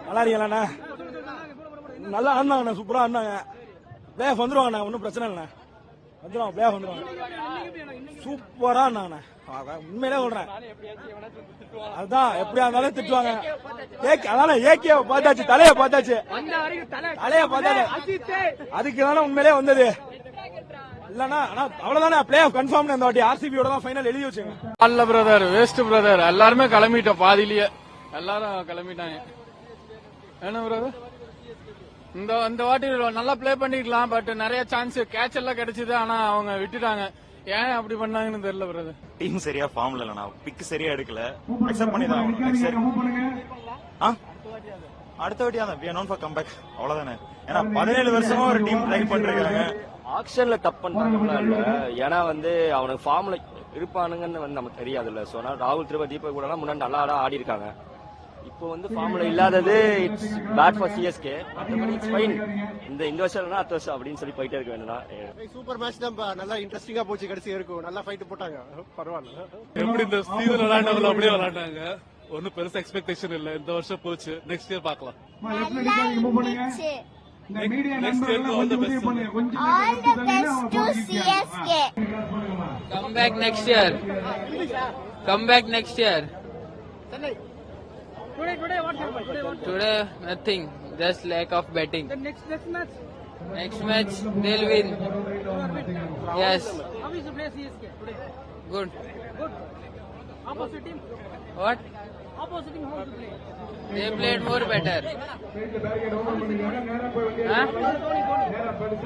நல்லா இருக்கீங்களா? நல்லா ஆடினாங்கண்ணா, சூப்பரா ஆடினாங்க. பிளே ஆஃப் வந்துருவாங்கண்ணா, ஒன்றும் பிரச்சனை இல்லைண்ணா. வந்துருவாங்க, பிளே ஆஃப் வந்துருவாங்க. சூப்பரா ஆடினாங்கண்ணா, உண்மையிலே சொல்றேன். அதுதான் எப்படியா இருந்தாலும் திட்டுவாங்க. அதனால ஏகே பார்த்தாச்சு, தலைய பார்த்தாச்சு, அதுக்கு தானே உண்மையிலே வந்தது. இல்லனா அவ்வளவுதானே, பிளே ஆஃப் கன்ஃபார்ம். இந்த வாட்டி ஆர்சிபியோட தான் ஃபைனல் எழுதி வச்சுங்க. அல்ல பிரதர், வேஸ்ட் பிரதர். எல்லாருமே கிளம்பிட்டோம், பாதியிலேயே எல்லாரும் கிளம்பிட்டாங்க. என்ன பிரதர், இந்த வாட்டி நல்லா பிளே பண்ணிக்கலாம், பட் நிறைய சான்ஸ் கேட்ச் எல்லாம் கிடைச்சது, ஆனா அவங்க விட்டுட்டாங்க. ஏன் அப்படி பண்ணாங்கன்னு தெரியல பிரதர். டீம் சரியா ஃபார்ம்ல இல்ல, பிக் சரியா எடுக்கல, அக்செப்ட் பண்ணி தான் அடுத்த வாட்டியா தான் we are known for comeback. அவ்வளவுதானே. ஏன்னா 17 வருஷமா ஒரு டீம் ட்ரை பண்றாங்க. ஆக்ஷன்ல தப்பு பண்றாங்களா இல்ல, ஏன்னா அவனுக்கு ஃபார்ம்ல இருப்பானுங்கன்னு நமக்கு தெரியாதுல்ல. சோ ராகுல் திரிபா தீபக் கூட முன்னாடி நல்லா ஆடி இருக்காங்க. இப்போ ஃபார்ம்ல இல்லாதது இட்ஸ் பேட் ஃபார் சிஎஸ்கே. மற்றபடி இட்ஸ் ஃபைன். இந்த வருஷம் இல்லைன்னா அடுத்த வருஷம் அப்படின்னு சொல்லி போயிட்டே இருக்க வேண்டாம். சூப்பர் மேட்ச் தான், நல்லா இன்ட்ரெஸ்டிங்கா போச்சு. கடைசி இருக்கும் நல்லா ஃபைட் போட்டாங்க, பரவாயில்ல. எப்படி இந்த சீசன் விளையாண்டாங்களோ அப்படியே விளையாண்டாங்க. ஒன்னும் பெருசா எக்ஸ்பெக்டேஷன் இல்ல. இந்த வருஷம் போச்சு, நெக்ஸ்ட் இயர் பாக்கலாம். Next year all the best. All the best to CSK. Come back next year. Come back next year. Today what happened? Today nothing. Just lack of batting. The next match? Next match they'll win. Yes. How is the play CSK today? Good. Good. Opposite team? What? Opposite team how to play? They played more better. Huh?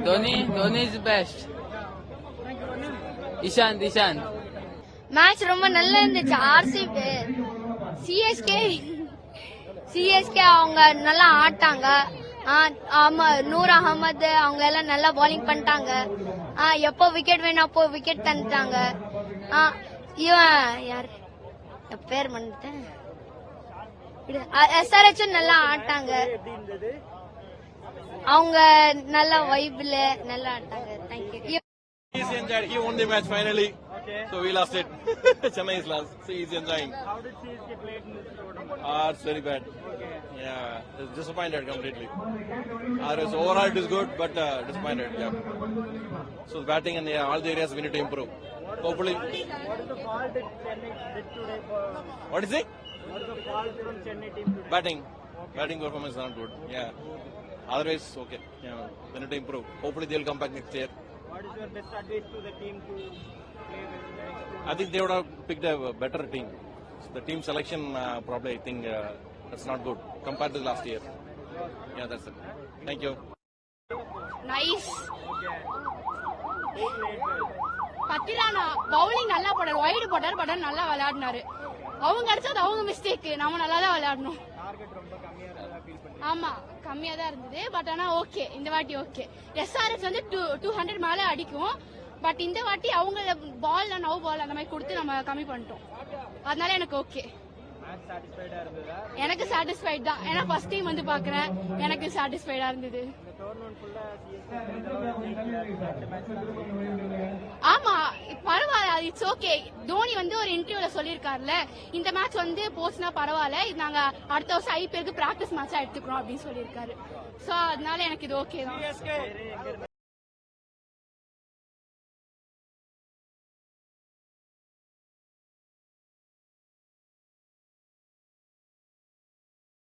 Dhoni is best. Ishant. Match ரொம்ப நல்லா இருந்துச்சு. RCB CSK அவங்க நல்லா ஆட்டாங்க. நூர் அகமது அவங்க எல்லாம் நல்லா bowling பண்ணிட்டாங்க. எப்போ விக்கெட் வேணும் அப்போ விக்கெட் தந்துட்டாங்க. இவன் யாரு பேர் பண்ணிட்டேன், SRH நல்லா ஆட்டாங்க. அவங்க நல்ல வைப்ல நல்லா ஆட்டாங்க. Thank you. He won the match finally. Okay. So we lost it. Chennai is lost. So he's enjoying. How did CSK play in this tournament? It's very bad. Okay. Yeah, it's disappointed completely. Overall it is good, but disappointed. Yeah. So batting and all the areas we need to improve. Hopefully. What is the fault that Chennai did today? What is it? What is the fault from Chennai team today? Batting. Okay. Batting performance is not good. Yeah. Otherwise, okay. Yeah, we need to improve. Hopefully they'll come back next year. What is your best advice to the team to play with the next two? I think they would have picked a better team. So the team selection probably I think that's not good compared to last year. Yeah, that's it. Thank you. Nice. Who played well? Pathirana bowling நல்லா போட்டாரு, wide போட்டாரு, but நல்லா விளையாடினாரு. அவங்க அடிச்சது அவங்க mistake, நம்ம நல்லா தான் விளையாடணும். Target ரொம்ப கம்மியா இருந்தா feel பண்ணீங்க. ஆமா கம்மியா தான் இருந்தது, பட் ஆனா ஓகே இந்த வாட்டி ஓகே. SRH 200 மேல அடிக்கும், பட் இந்த வாட்டி அவங்க பால் நவ் பால் அந்த மாதிரி கொடுத்து நம்ம கம்மி பண்ணிட்டோம். அதனால எனக்கு ஓகே. Match satisfied இருந்ததா? எனக்கு சாட்டிஸ்ஃபைட் தான், ஏன்னா ஃபர்ஸ்ட் டைம் பாக்குறேன், எனக்கு சாட்டிஸ்ஃபைடா இருந்தது. இந்த டோர்னமெண்ட் ஃபுல்லா CSK இந்த மேட்ச் ஆமா பரவாயில்ல, இட்ஸ் ஓகே. தோனி ஒரு இன்டர்வியூல சொல்லிருக்காருல, இந்த மேட்ச் போச்சுன்னா பரவாயில்ல, இது நாங்க அடுத்த வருஷம் IPL பிராக்டிஸ் மேட்சா எடுத்துக்கிறோம் அப்படின்னு சொல்லியிருக்காரு. சோ அதனால எனக்கு இது ஓகே தான்.